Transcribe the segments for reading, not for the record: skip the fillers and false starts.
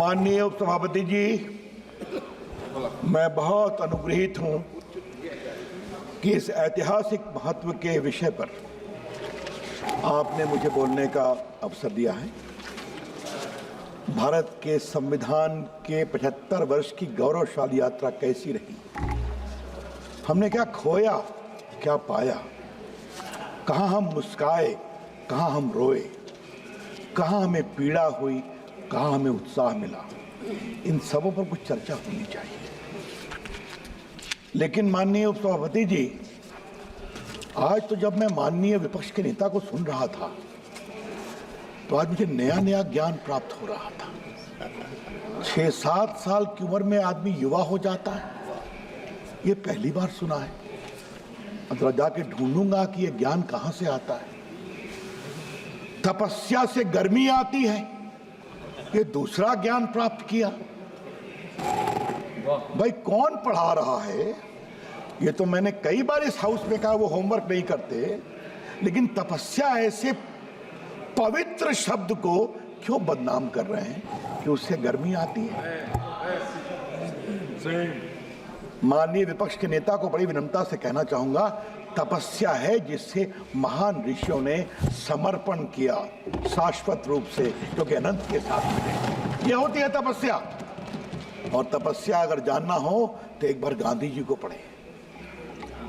माननीय उपसभापति जी, मैं बहुत अनुग्रहित हूं कि इस ऐतिहासिक महत्व के विषय पर आपने मुझे बोलने का अवसर दिया है। भारत के संविधान के 75 वर्ष की गौरवशाली यात्रा कैसी रही, हमने क्या खोया, क्या पाया, कहाँ हम मुस्काए, कहाँ हम रोए, कहाँ हमें पीड़ा हुई, कहाँ हमें उत्साह मिला, इन सबों पर कुछ चर्चा होनी चाहिए। लेकिन माननीय उपसभापति जी, आज तो जब मैं माननीय विपक्ष के नेता को सुन रहा था तो आज मुझे नया नया ज्ञान प्राप्त हो रहा था। 6-7 साल की उम्र में आदमी युवा हो जाता है, ये पहली बार सुना है। अंदर जाके ढूंढूंगा कि ये ज्ञान कहाँ से आता है। तपस्या से गर्मी आती है, ये दूसरा ज्ञान प्राप्त किया। भाई कौन पढ़ा रहा है? ये तो मैंने कई बार इस हाउस में कहा, वो होमवर्क नहीं करते, लेकिन तपस्या ऐसे पवित्र शब्द को क्यों बदनाम कर रहे हैं कि उससे गर्मी आती है। माननीय विपक्ष के नेता को बड़ी विनम्रता से कहना चाहूंगा, तपस्या है जिससे महान ऋषियों ने समर्पण किया शाश्वत रूप से, क्योंकि अनंत के साथ मिले, ये होती है तपस्या। और तपस्या अगर जानना हो तो एक बार गांधी जी को पढ़े।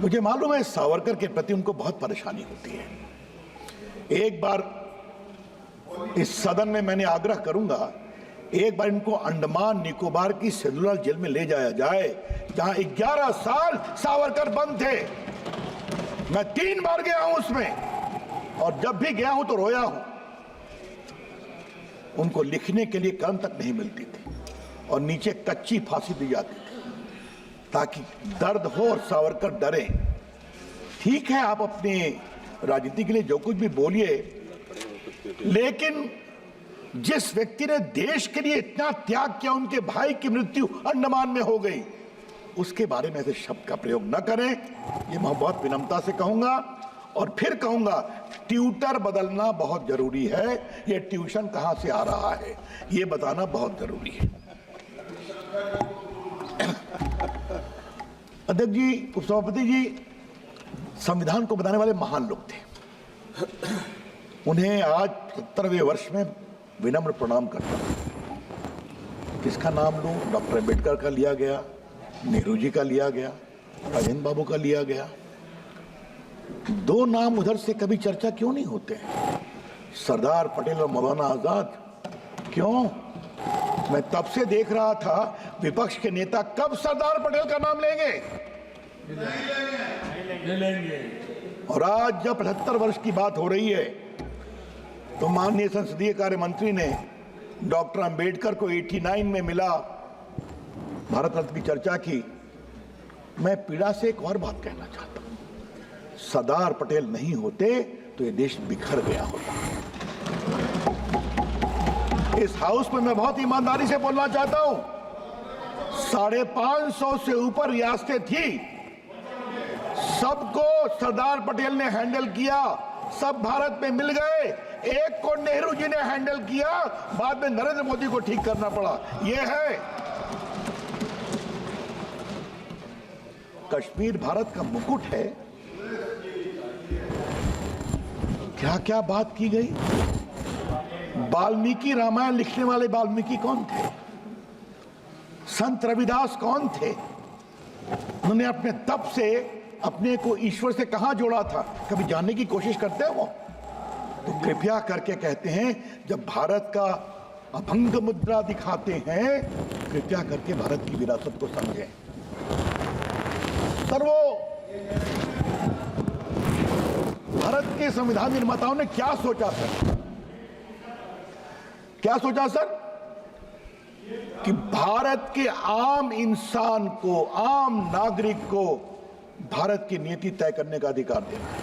मुझे मालूम है सावरकर के प्रति उनको बहुत परेशानी होती है। एक बार इस सदन में मैंने आग्रह करूंगा, एक बार इनको अंडमान निकोबार की सेलुलर जेल में ले जाया जाए, जहां 11 साल सावरकर बंद थे। मैं 3 बार गया हूं उसमें, और जब भी गया हूं तो रोया हूं। उनको लिखने के लिए कलम तक नहीं मिलती थी और नीचे कच्ची फांसी दी जाती थी ताकि दर्द हो और सावरकर डरे। ठीक है, आप अपने राजनीति के लिए जो कुछ भी बोलिए, लेकिन जिस व्यक्ति ने देश के लिए इतना त्याग किया, उनके भाई की मृत्यु अंडमान में हो गई, उसके बारे में ऐसे शब्द का प्रयोग न करें, ये मैं बहुत विनम्रता से कहूंगा। और फिर कहूंगा, ट्यूटर बदलना बहुत जरूरी है। ये ट्यूशन कहां से आ रहा है, ये बताना बहुत जरूरी है। अध्यक्ष जी, उपसभापति जी, संविधान को बनाने वाले महान लोग थे। उन्हें आज 70वें वर्ष में विनम्र प्रणाम करता हूं। किसका नाम लूं? डॉक्टर अम्बेडकर का लिया गया, नेहरू जी का लिया गया, राजेंद्र बाबू का लिया गया। 2 नाम उधर से कभी चर्चा क्यों नहीं होते हैं? सरदार पटेल और मौलाना आजाद। क्यों? मैं तब से देख रहा था विपक्ष के नेता कब सरदार पटेल का नाम लेंगे। और आज जब 75 वर्ष की बात हो रही है तो माननीय संसदीय कार्य मंत्री ने डॉक्टर अंबेडकर को 89 में मिला भारत रत्न की चर्चा की। मैं पीड़ा से एक और बात कहना चाहता हूं, सरदार पटेल नहीं होते तो ये देश बिखर गया होता। इस हाउस में मैं बहुत ईमानदारी से बोलना चाहता हूं, 550 से ऊपर रियासतें थी, सबको सरदार पटेल ने हैंडल किया, सब भारत में मिल गए। एक को नेहरू जी ने हैंडल किया, बाद में नरेंद्र मोदी को ठीक करना पड़ा। यह है कश्मीर भारत का मुकुट है। क्या क्या बात की गई। वाल्मीकि रामायण लिखने वाले वाल्मीकि कौन थे? संत रविदास कौन थे? उन्होंने अपने तप से अपने को ईश्वर से कहां जोड़ा था, कभी जानने की कोशिश करते हैं वो? तो कृपया करके कहते हैं, जब भारत का अभंग मुद्रा दिखाते हैं, कृपया करके भारत की विरासत को समझें। सर, वो भारत के संविधान निर्माताओं ने क्या सोचा सर? क्या सोचा सर? कि भारत के आम इंसान को, आम नागरिक को भारत की नीति तय करने का अधिकार देना है।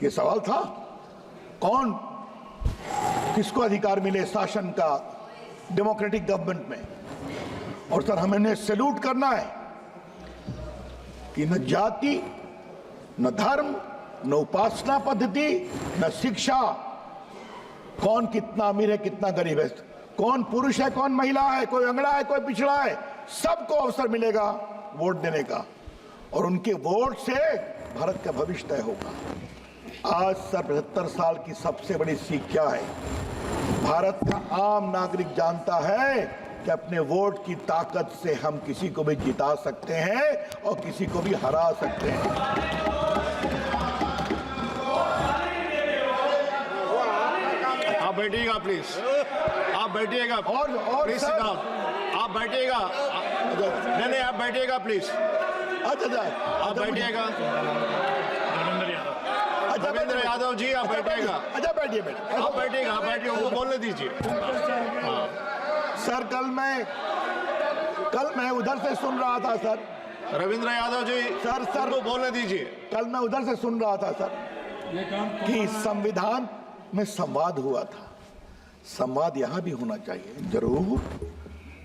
ये सवाल था। कौन, किसको अधिकार मिले शासन का डेमोक्रेटिक गवर्नमेंट में? और सर, हमें सैल्यूट करना है कि न जाति, न धर्म, न उपासना पद्धति, न शिक्षा, कौन कितना अमीर है कितना गरीब है, कौन पुरुष है, कौन महिला है, कोई अंगड़ा है, कोई पिछड़ा है, सबको अवसर मिलेगा वोट देने का और उनके वोट से भारत का भविष्य तय होगा। आज सर 75 साल की सबसे बड़ी सीख क्या है? भारत का आम नागरिक जानता है कि अपने वोट की ताकत से हम किसी को भी जिता सकते हैं और किसी को भी हरा सकते हैं। आप बैठिएगा प्लीज, आप बैठिएगा और प्लीज सर, आप बैठिएगा। नहीं आप बैठिएगा प्लीज, अच्छा आप बैठिएगा। रविंद्र यादव जी आप बैठिएगा। अच्छा बैठिए आप बैठिएगा, आप बैठिए, उनको बोलने दीजिए। सर कल मैं उधर से सुन रहा था सर। रविंद्र यादव जी सर उनको बोलने दीजिए। कल मैं उधर से सुन रहा था सर कि संविधान में संवाद हुआ था। संवाद यहां भी होना चाहिए जरूर।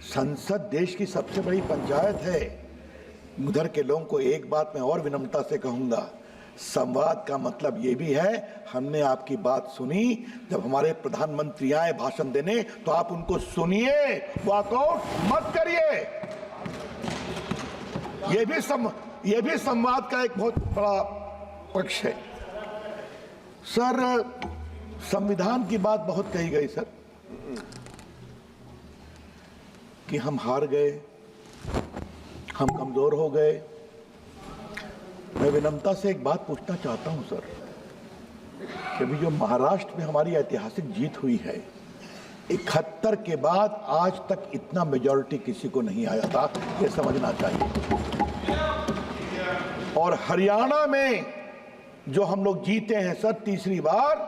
संसद देश की सबसे बड़ी पंचायत है। उधर के लोगों को एक बात मैं और विनम्रता से कहूंगा, संवाद का मतलब ये भी है हमने आपकी बात सुनी। जब हमारे प्रधानमंत्री आए भाषण देने तो आप उनको सुनिए, वॉकआउट मत करिए। ये भी संवाद का एक बहुत बड़ा पक्ष है। सर संविधान की बात बहुत कही गई सर कि हम हार गए, हम कमजोर हो गए। मैं विनम्रता से एक बात पूछना चाहता हूं सर कि अभी जो महाराष्ट्र में हमारी ऐतिहासिक जीत हुई है, 71 के बाद आज तक इतना मेजॉरिटी किसी को नहीं आया था, ये समझना चाहिए। और हरियाणा में जो हम लोग जीते हैं सर तीसरी बार,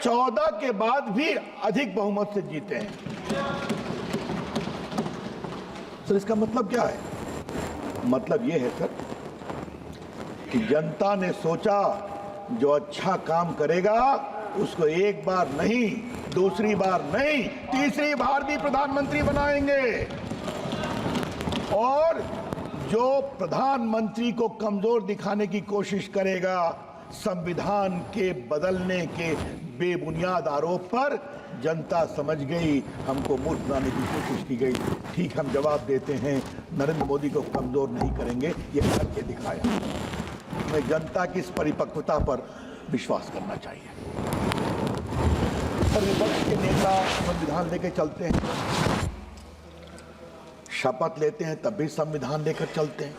14 के बाद भी अधिक बहुमत से जीते हैं। सर इसका मतलब क्या है? मतलब ये है सर कि जनता ने सोचा जो अच्छा काम करेगा उसको एक बार नहीं, दूसरी बार नहीं, तीसरी बार भी प्रधानमंत्री बनाएंगे। और जो प्रधानमंत्री को कमजोर दिखाने की कोशिश करेगा संविधान के बदलने के बेबुनियाद आरोप पर, जनता समझ गई हमको मूर्ख बनाने की कोशिश की गई। ठीक हम जवाब देते हैं, नरेंद्र मोदी को कमजोर नहीं करेंगे, ये करके दिखाया। हमें जनता की इस परिपक्वता पर विश्वास करना चाहिए। सर विपक्ष के नेता संविधान लेकर चलते हैं, शपथ लेते हैं तब भी संविधान लेकर चलते हैं।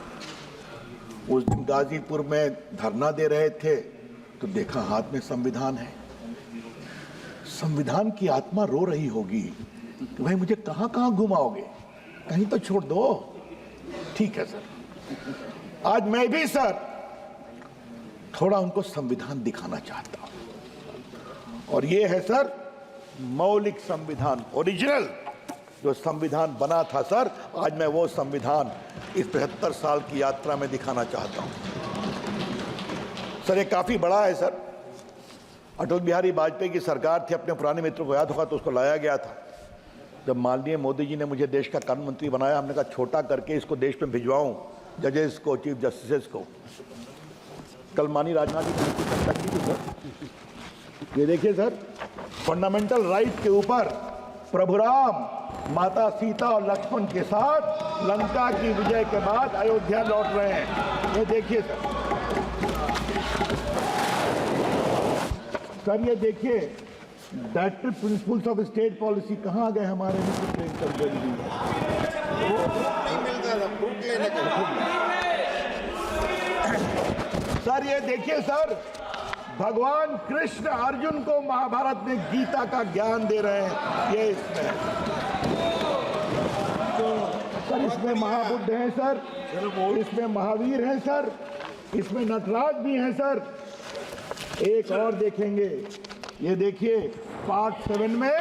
उस दिन गाजीपुर में धरना दे रहे थे तो देखा हाथ में संविधान है। संविधान की आत्मा रो रही होगी कि भाई मुझे कहां कहां घुमाओगे, कहीं तो छोड़ दो। ठीक है सर, आज मैं भी सर थोड़ा उनको संविधान दिखाना चाहता हूं। और ये है सर मौलिक संविधान, ओरिजिनल जो संविधान बना था सर, आज मैं वो संविधान इस 75 साल की यात्रा में दिखाना चाहता हूं। सर ये काफी बड़ा है सर। अटल बिहारी वाजपेयी की सरकार थी, अपने पुराने मित्र को याद होगा तो उसको लाया गया था। जब माननीय मोदी जी ने मुझे देश का कानून मंत्री बनाया, हमने कहा छोटा करके इसको देश में भिजवाऊं जजेस को, चीफ जस्टिस को। कल माननीय राजनाथ जी ने चर्चा की थी सर। ये देखिए सर, फंडामेंटल राइट के ऊपर प्रभु राम माता सीता और लक्ष्मण के साथ लंका की विजय के बाद अयोध्या लौट रहे हैं। ये देखिए सर ये देखिए directive principles of state policy कहाँ आ गए हमारे मित्र प्रेमचंद जी। सर ये देखिए सर, भगवान कृष्ण अर्जुन को महाभारत में गीता का ज्ञान दे रहे हैं। ये इसमें सर, इसमें महाबुद्ध हैं सर, इसमें महावीर हैं सर, इसमें नटराज भी हैं सर। एक और देखेंगे, ये देखिए पार्ट 7 में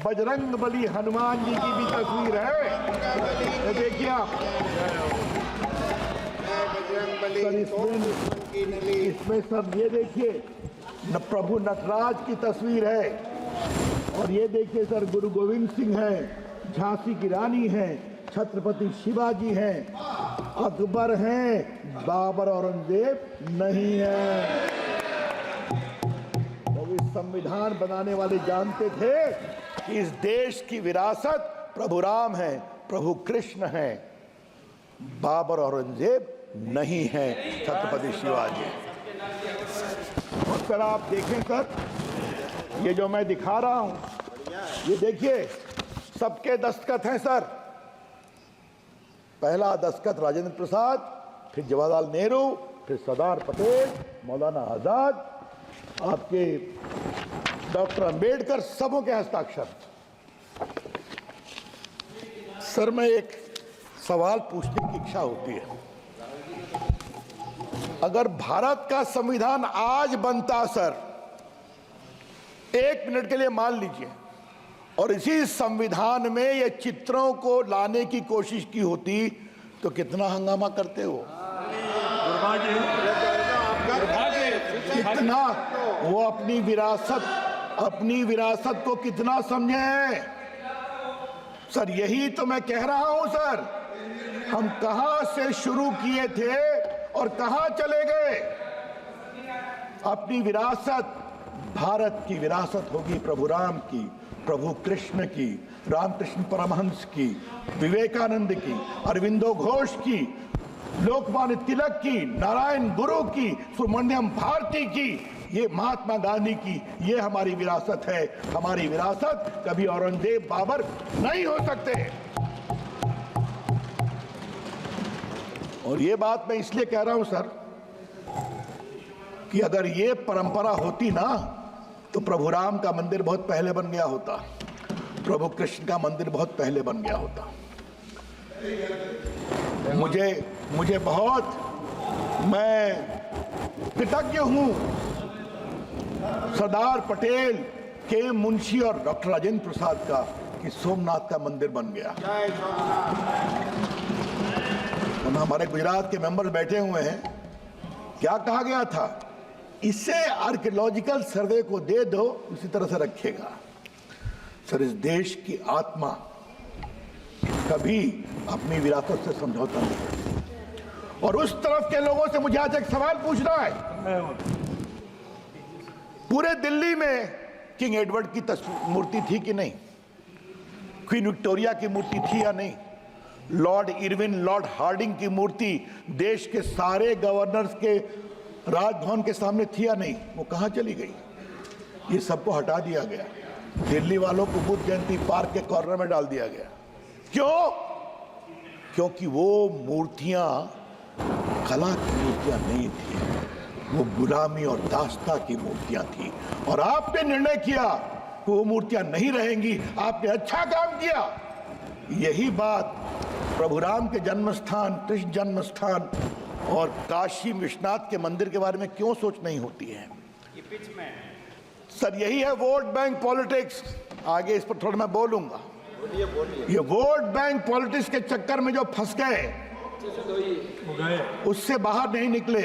बजरंग बली हनुमान जी की भी तस्वीर है। ये देखिए आप सर, इसमें सब ये देखिए प्रभु नटराज की तस्वीर है। और ये देखिए सर, गुरु गोविंद सिंह है, झांसी की रानी है, छत्रपति शिवाजी हैं, अकबर हैं, बाबर औरंगजेब नहीं है। तो इस संविधान बनाने वाले जानते थे कि इस देश की विरासत प्रभु राम है, प्रभु कृष्ण है, बाबर औरंगजेब नहीं है, छत्रपति शिवाजी। और सर आप देखें सर, ये जो मैं दिखा रहा हूं, ये देखिए सबके दस्तखत हैं सर। पहला दस्तखत राजेंद्र प्रसाद, फिर जवाहरलाल नेहरू, फिर सरदार पटेल, मौलाना आजाद, आपके डॉक्टर अंबेडकर, सबों के हस्ताक्षर। सर मैं एक सवाल पूछने की इच्छा होती है, अगर भारत का संविधान आज बनता सर, 1 मिनट के लिए मान लीजिए, और इसी संविधान में ये चित्रों को लाने की कोशिश की होती तो कितना हंगामा करते हो, कितना वो अपनी विरासत को कितना समझे सर। यही तो मैं कह रहा हूं सर, हम कहां से शुरू किए थे और कहां चले गए। अपनी विरासत, भारत की विरासत होगी प्रभु राम की, प्रभु कृष्ण की, रामकृष्ण परमहंस की, विवेकानंद की, अरविंदो घोष की, लोकमान्य तिलक की, नारायण गुरु की, सुब्रमण्यम भारती की, ये महात्मा गांधी की, ये हमारी विरासत है। हमारी विरासत कभी औरंगजेब बाबर नहीं हो सकते। और ये बात मैं इसलिए कह रहा हूं सर कि अगर ये परंपरा होती ना तो प्रभु राम का मंदिर बहुत पहले बन गया होता, प्रभु कृष्ण का मंदिर बहुत पहले बन गया होता। मुझे बहुत, मैं कृतज्ञ हूं सरदार पटेल, के मुंशी और डॉक्टर राजेंद्र प्रसाद का कि सोमनाथ का मंदिर बन गया। हमारे गुजरात के मेंबर्स बैठे हुए हैं, क्या कहा गया था, इसे आर्कियोलॉजिकल सर्वे को दे दो, उसी तरह से रखेगा। सर इस देश की आत्मा कभी अपनी विरासत से समझौता नहीं करती। और उस तरफ के लोगों से मुझे आज एक सवाल पूछना है, पूरे दिल्ली में किंग एडवर्ड की मूर्ति थी कि नहीं, क्वीन विक्टोरिया की मूर्ति थी या नहीं, लॉर्ड इरविन, लॉर्ड हार्डिंग की मूर्ति देश के सारे गवर्नर्स के राजभवन के सामने थी या नहीं, वो कहां चली गई। ये सबको हटा दिया गया, दिल्ली वालों को बुद्ध जयंती पार्क के कॉर्नर में डाल दिया गया। क्यों? क्योंकि वो मूर्तियां कला की मूर्तियां नहीं थी, वो गुलामी और दास्ता की मूर्तियां थी। और आपने निर्णय किया कि वो मूर्तियां नहीं रहेंगी, आपने अच्छा काम किया। यही बात प्रभु राम के जन्मस्थान, कृष्ण जन्मस्थान और काशी विश्वनाथ के मंदिर के बारे में क्यों सोच नहीं होती है। सर यही है वोट बैंक पॉलिटिक्स। आगे इस पर थोड़ा मैं बोलूंगा। ये वोट बैंक पॉलिटिक्स के चक्कर में जो फंस गए, उससे बाहर नहीं निकले।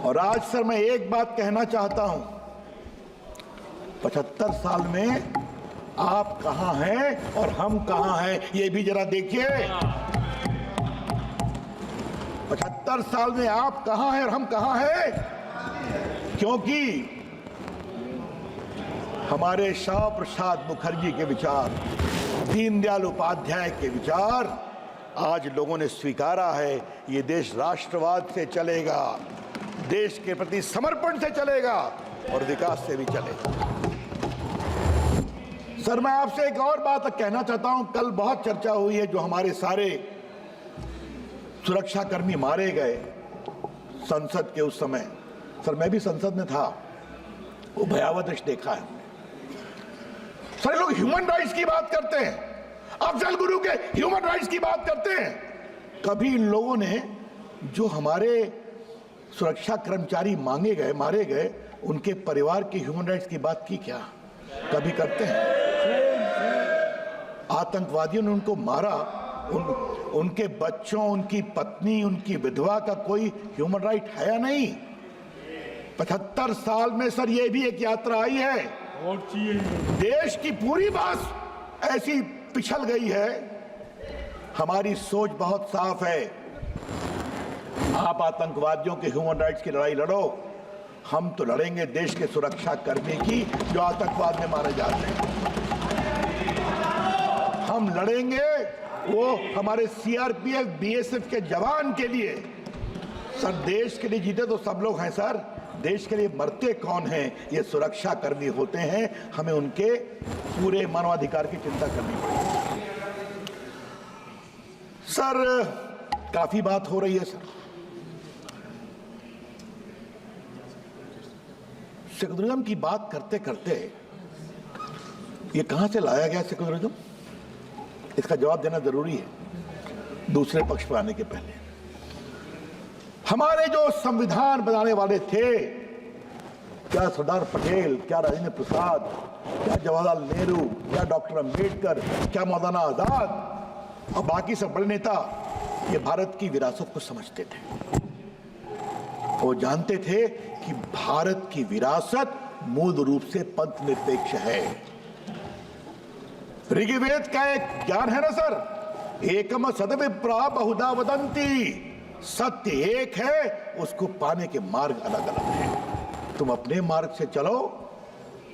और आज सर मैं एक बात कहना चाहता हूं, 75 साल में आप कहां हैं और हम कहां हैं, ये भी जरा देखिए। 75 साल में आप कहां हैं और हम कहां हैं, क्योंकि हमारे श्यामा प्रसाद मुखर्जी के विचार, दीनदयाल उपाध्याय के विचार आज लोगों ने स्वीकारा है। ये देश राष्ट्रवाद से चलेगा, देश के प्रति समर्पण से चलेगा और विकास से भी चलेगा। सर मैं आपसे एक और बात कहना चाहता हूं, कल बहुत चर्चा हुई है, जो हमारे सारे सुरक्षाकर्मी मारे गए संसद के उस समय। सर मैं भी संसद में था, वो भयावह दृश्य देखा है। सर लोग ह्यूमन राइट्स की बात करते हैं, अफजल गुरु के ह्यूमन राइट्स की बात करते हैं। कभी इन लोगों ने जो हमारे सुरक्षा कर्मचारी मारे गए, उनके परिवार के ह्यूमन राइट्स की बात की क्या? कभी करते हैं? आतंकवादियों ने उनको मारा, उनके बच्चों, उनकी पत्नी, उनकी विधवा का कोई ह्यूमन राइट है या नहीं? 75 साल में सर ये भी एक यात्रा आई है, देश की पूरी बात ऐसी पिछल गई है। हमारी सोच बहुत साफ है, आप आतंकवादियों के ह्यूमन राइट्स की लड़ाई लड़ो, हम तो लड़ेंगे देश के सुरक्षा कर्मी की जो आतंकवाद में मारे जाते हैं। हम लड़ेंगे वो हमारे सीआरपीएफ बीएसएफ के जवान के लिए। सर देश के लिए जीते तो सब लोग हैं सर, देश के लिए मरते कौन हैं? ये सुरक्षा कर्मी होते हैं। हमें उनके पूरे मानवाधिकार की चिंता करनी पड़ेगी। सर काफी बात हो रही है सर। सेकुलरिज्म की बात करते करते ये कहां से लाया गया सेकुलरिज्म, इसका जवाब देना जरूरी है दूसरे पक्ष पर आने के पहले। हमारे जो संविधान बनाने वाले थे, क्या सरदार पटेल, क्या राजेंद्र प्रसाद, क्या जवाहरलाल नेहरू, क्या डॉक्टर अंबेडकर, क्या मौलाना आजाद और बाकी सब बड़े नेता, ये भारत की विरासत को समझते थे। वो जानते थे कि भारत की विरासत मूल रूप से पंथ निरपेक्ष है। ऋग्वेद का एक ज्ञान है ना सर, एकम सदविप्रा बहुधा वदंती, सत्य एक है, उसको पाने के मार्ग अलग अलग हैं। तुम अपने मार्ग से चलो,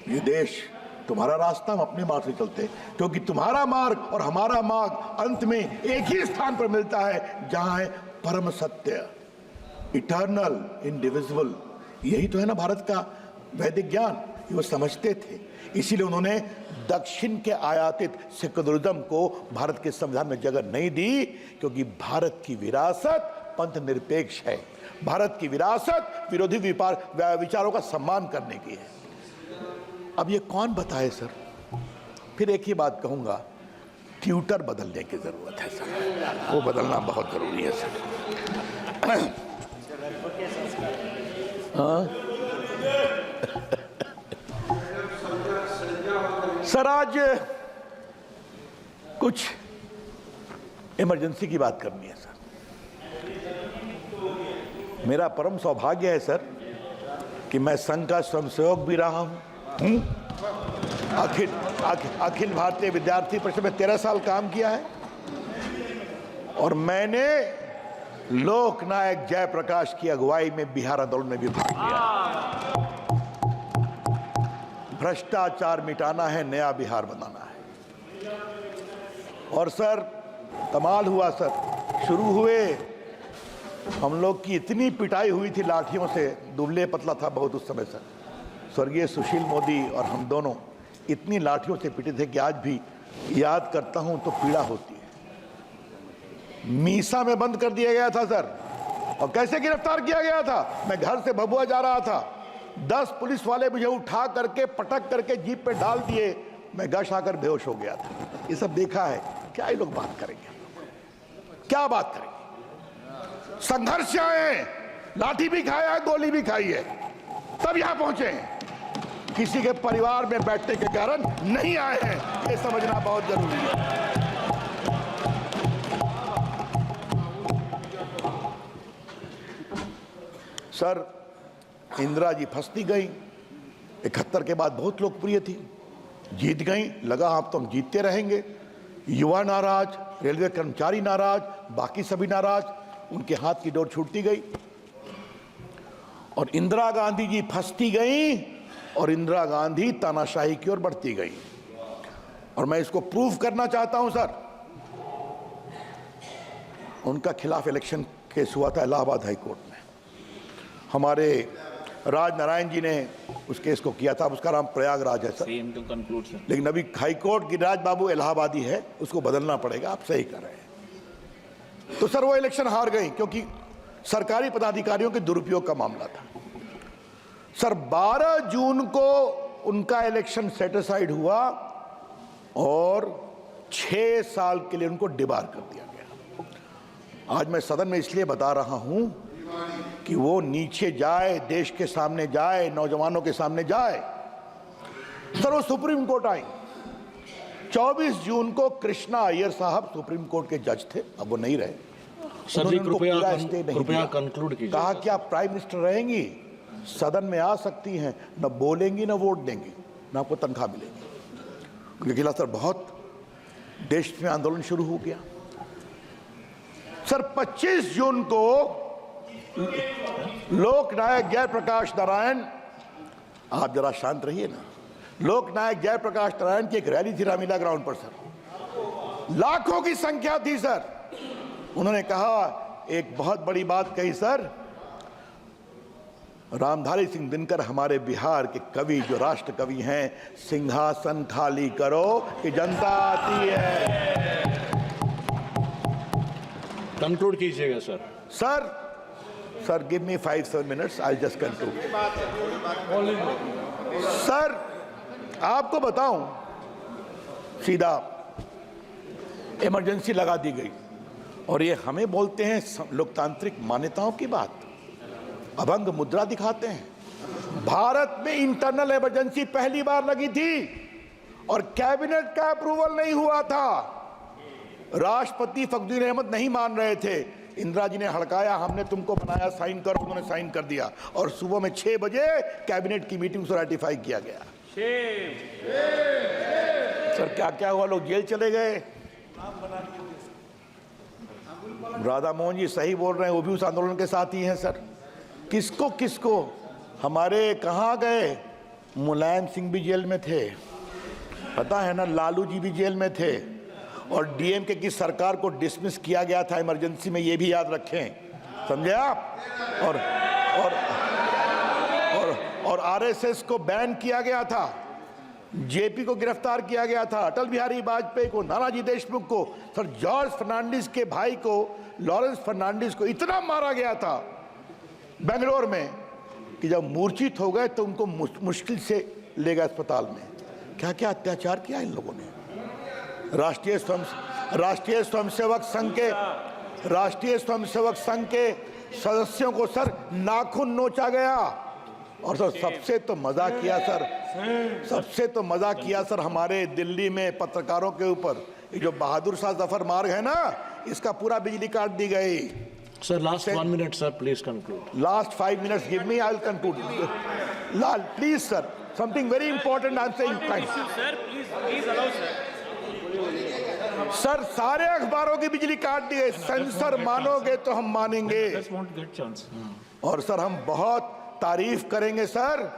ये देश तुम्हारा रास्ता, हम अपने मार्ग से चलते, क्योंकि तुम्हारा मार्ग और हमारा मार्ग अंत में एक ही स्थान पर मिलता है, जहां है परम सत्य, इटर्नल, इंडिविजिबल। यही तो है ना भारत का वैदिक ज्ञान, वो समझते थे। इसीलिए उन्होंने दक्षिण के आयातित सेकुलरिज्म को भारत के संविधान में जगह नहीं दी, क्योंकि भारत की विरासत पंथ निरपेक्ष है। भारत की विरासत विरोधी विचारों का सम्मान करने की है। अब ये कौन बताए सर? फिर एक ही बात कहूंगा, ट्यूटर बदलने की जरूरत है सर, वो बदलना बहुत जरूरी है सर। सर आज कुछ इमरजेंसी की बात करनी है सर। मेरा परम सौभाग्य है सर कि मैं संघ का स्वयंसेवक भी रहा हूं। अखिल भारतीय विद्यार्थी परिषद में 13 साल काम किया है और मैंने लोकनायक जयप्रकाश की अगुवाई में बिहार आंदोलन में भी भाग लिया। भ्रष्टाचार मिटाना है, नया बिहार बनाना है। और सर कमाल हुआ सर, शुरू हुए हम लोग की इतनी पिटाई हुई थी लाठियों से, दुबले पतला था बहुत उस समय सर, स्वर्गीय सुशील मोदी और हम दोनों इतनी लाठियों से पिटे थे कि आज भी याद करता हूं तो पीड़ा होती है। मीसा में बंद कर दिया गया था सर, और कैसे गिरफ्तार किया गया था? मैं घर से भभुआ जा रहा था, 10 पुलिस वाले मुझे उठा करके पटक करके जीप पे डाल दिए, मैं गश आकर बेहोश हो गया था। ये सब देखा है। क्या ये लोग बात करेंगे? क्या बात करेंगे? संघर्ष से आए, लाठी भी खाया है, गोली भी खाई है, तब यहां पहुंचे हैं। किसी के परिवार में बैठने के कारण नहीं आए हैं, ये समझना बहुत जरूरी है। सर इंदिरा जी फंसती गई, 71 के बाद बहुत लोकप्रिय थी, जीत गई, लगा आप तो हम जीतते रहेंगे। युवा नाराज, रेलवे कर्मचारी नाराज, बाकी सभी नाराज, उनके हाथ की डोर छूटती गई और इंदिरा गांधी जी फंसती गई और इंदिरा गांधी तानाशाही की ओर बढ़ती गई। और मैं इसको प्रूव करना चाहता हूं सर। उनका खिलाफ इलेक्शन केस हुआ था इलाहाबाद हाई कोर्ट में, हमारे राज नारायण जी ने उस केस को किया था, उसका नाम प्रयागराज है सर, लेकिन अभी हाई कोर्ट गिरिराज बाबू इलाहाबादी है, उसको बदलना पड़ेगा। आप सही कर रहे हैं। तो सर वो इलेक्शन हार गई क्योंकि सरकारी पदाधिकारियों के दुरुपयोग का मामला था। सर 12 जून को उनका इलेक्शन सेटिसाइड हुआ और 6 साल के लिए उनको डिबार कर दिया गया। आज मैं सदन में इसलिए बता रहा हूं कि वो नीचे जाए, देश के सामने जाए, नौजवानों के सामने जाए। सर वो सुप्रीम कोर्ट आई, 24 जून को कृष्णा अय्यर साहब सुप्रीम कोर्ट के जज थे, अब वो नहीं रहे। सर जी कृपया कंक्लूड कीजिए। कहा कि आप प्राइम मिनिस्टर रहेंगी, सदन में आ सकती हैं, न बोलेंगी, न वोट देंगी, न आपको तनख्वाह मिलेगी। उनके खिलाफ सर बहुत देश में आंदोलन शुरू हो गया। सर 25 जून को लोकनायक जयप्रकाश नारायण, आप जरा शांत रहिए ना। लोकनायक जयप्रकाश नारायण की एक रैली थी रामलीला ग्राउंड पर सर, लाखों की संख्या थी सर। उन्होंने कहा, एक बहुत बड़ी बात कही सर, रामधारी सिंह दिनकर हमारे बिहार के कवि, जो राष्ट्र कवि हैं, सिंहासन खाली करो कि जनता आती है। कंक्लूड कीजिएगा sir. Sir give me 5-7 minutes, I just conclude. Sir आपको बताऊं, सीधा इमरजेंसी लगा दी गई और ये हमें बोलते हैं लोकतांत्रिक मान्यताओं की बात, अभंग मुद्रा दिखाते हैं। भारत में इंटरनल इमरजेंसी पहली बार लगी थी और कैबिनेट का अप्रूवल नहीं हुआ था। राष्ट्रपति फखरुद्दीन अहमद नहीं मान रहे थे, इंदिरा जी ने हड़काया, हमने तुमको बनाया, साइन करो, उन्होंने साइन कर दिया और सुबह में 6 बजे कैबिनेट की मीटिंग से रेटिफाई किया गया। सर क्या क्या हुआ, लोग जेल चले गए। राधा मोहन जी सही बोल रहे हैं, वो भी उस आंदोलन के साथ ही हैं सर। किसको किसको, हमारे कहाँ गए, मुलायम सिंह भी जेल में थे, पता है ना, लालू जी भी जेल में थे और डीएमके की सरकार को डिसमिस किया गया था इमरजेंसी में, ये भी याद रखें, समझे आप। और आरएसएस को बैन किया गया था, जेपी को गिरफ्तार किया गया था, अटल बिहारी वाजपेयी को, नानाजी देशमुख को, सर जॉर्ज फर्नांडिस के भाई को, लॉरेंस फर्नांडिस को इतना मारा गया था बेंगलोर में कि जब मूर्छित हो गए तो उनको मुश्किल से ले गए अस्पताल में। क्या क्या अत्याचार किया इन लोगों ने। राष्ट्रीय स्वयंसेवक संघ के सदस्यों को सर नाखून नोचा गया। और सर सबसे तो मजा किया सर हमारे दिल्ली में पत्रकारों के ऊपर, ये जो बहादुर शाह जफर मार्ग है ना, इसका पूरा बिजली काट दी गई। Sir last 1 minute sir, please conclude. Last 5 minutes give me, I will conclude. Lal please sir, something very important I am saying. Sir please allow sir सारे अखबारों की बिजली काट दी गई। सेंसर मानोगे तो हम मानेंगे। और सर हम बहुत तारीफ करेंगे सर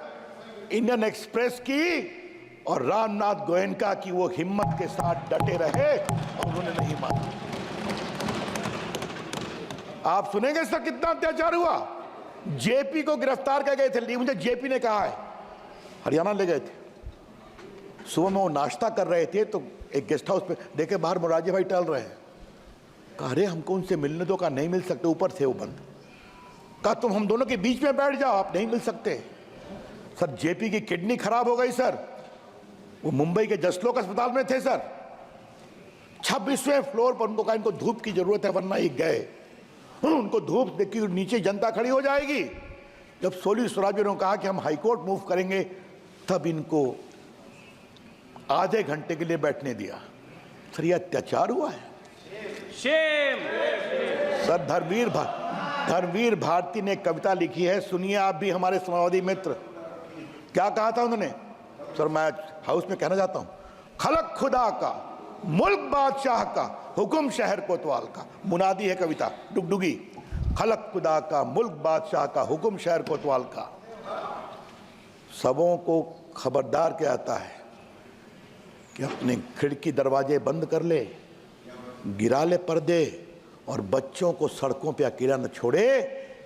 इंडियन एक्सप्रेस की और रामनाथ गोयनका की, वो हिम्मत के साथ डटे रहे और उन्होंने नहीं माना। आप सुनेंगे सर कितना अत्याचार हुआ। जेपी को गिरफ्तार कर गए थे, मुझे जेपी ने कहा है, हरियाणा ले गए थे, सुबह में वो नाश्ता कर रहे थे तो एक गेस्ट हाउस पे देखे बाहर मोरारजी भाई टहल रहे हैं। कहा अरे हमको उनसे मिलने दो। कहा नहीं मिल सकते, ऊपर थे वो बंद। कहा तुम हम दोनों के बीच में बैठ जाओ, आप नहीं मिल सकते। सर जेपी की किडनी खराब हो गई सर, वो मुंबई के जसलोक अस्पताल में थे सर, 26वें फ्लोर पर। उनको कहा इनको धूप की जरूरत है वरना ये गए। उनको धूप देखी, नीचे जनता खड़ी हो जाएगी। जब सोली स्वराज ने कहा कि हम हाईकोर्ट मूव करेंगे, तब इनको आधे घंटे के लिए बैठने दिया। सर ये अत्याचार हुआ है। सर धर्मवीर भारती ने कविता लिखी है, सुनिए आप भी हमारे समाजवादी मित्र। क्या कहा था उन्होंने, सर मैं हाउस में कहना चाहता हूं, खलक खुदा का, मुल्क बादशाह का, हुक्म शहर कोतवाल का। मुनादी है कविता, डुगडुगी। खलक खुदा का, मुल्क बादशाह का, हुक्म शहर कोतवाल का। सबों को खबरदार किया जाता है कि अपने खिड़की दरवाजे बंद कर ले, गिरा ले पर्दे और बच्चों को सड़कों पे अकेला न छोड़े,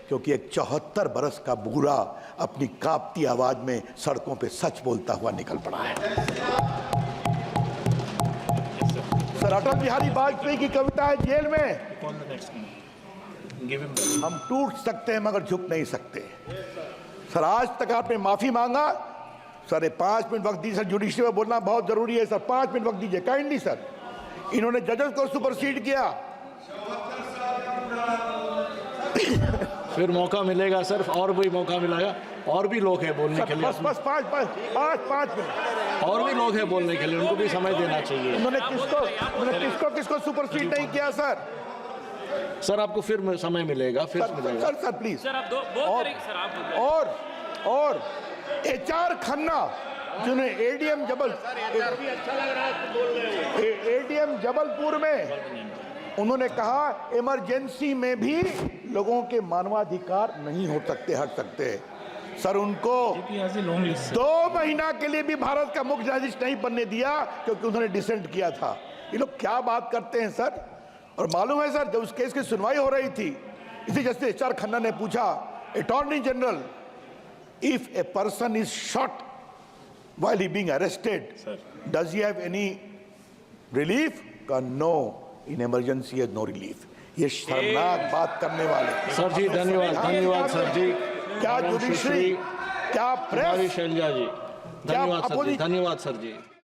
क्योंकि एक 74 बरस का बूढ़ा अपनी कांपती आवाज में सड़कों पे सच बोलता हुआ निकल पड़ा है। सर अटल बिहारी वाजपेयी की कविता है, जेल में हम टूट सकते हैं मगर झुक नहीं सकते। सर आज तक आपने माफी मांगा, सर 5 मिनट वक्त दीजिए। सर जुडिशरी में बोलना बहुत जरूरी है सर, 5 मिनट वक्त दीजिए काइंडली सर। इन्होंने जजेस को सुपरसीड किया। फिर मौका मिलेगा सर, और भी मौका मिलेगा, और भी लोग हैं बोलने के लिए। बस 5 मिनट और भी लोग हैं बोलने के लिए, उनको भी समय देना चाहिए। उन्होंने किसको सुपरसीड नहीं किया सर। सर आपको फिर समय मिलेगा, फिर मिलेगा। सर प्लीज सर आप सर आप और HR खन्ना जिन्होंने एडीएम जबलपुर में उन्होंने कहा इमरजेंसी में भी लोगों के मानवाधिकार नहीं हो सकते, हट सकते। सर उनको 2 महीना के लिए भी भारत का मुख्य न्यायाधीश नहीं बनने दिया क्योंकि उन्होंने डिसेंट किया था। ये लोग क्या बात करते हैं सर। और मालूम है सर, जब उस केस की सुनवाई हो रही थी, इसी जस्टिस HR खन्ना ने पूछा attorney general, if a person is shot while he being arrested, does he have any relief? No, in emergency he has no relief. ये शर्मनाक बात करने वाले। सर जी धन्यवाद, धन्यवाद सर जी। क्या जुडिशरी, क्या प्रेस, शैलजा जी, धन्यवाद सर जी, धन्यवाद सर जी।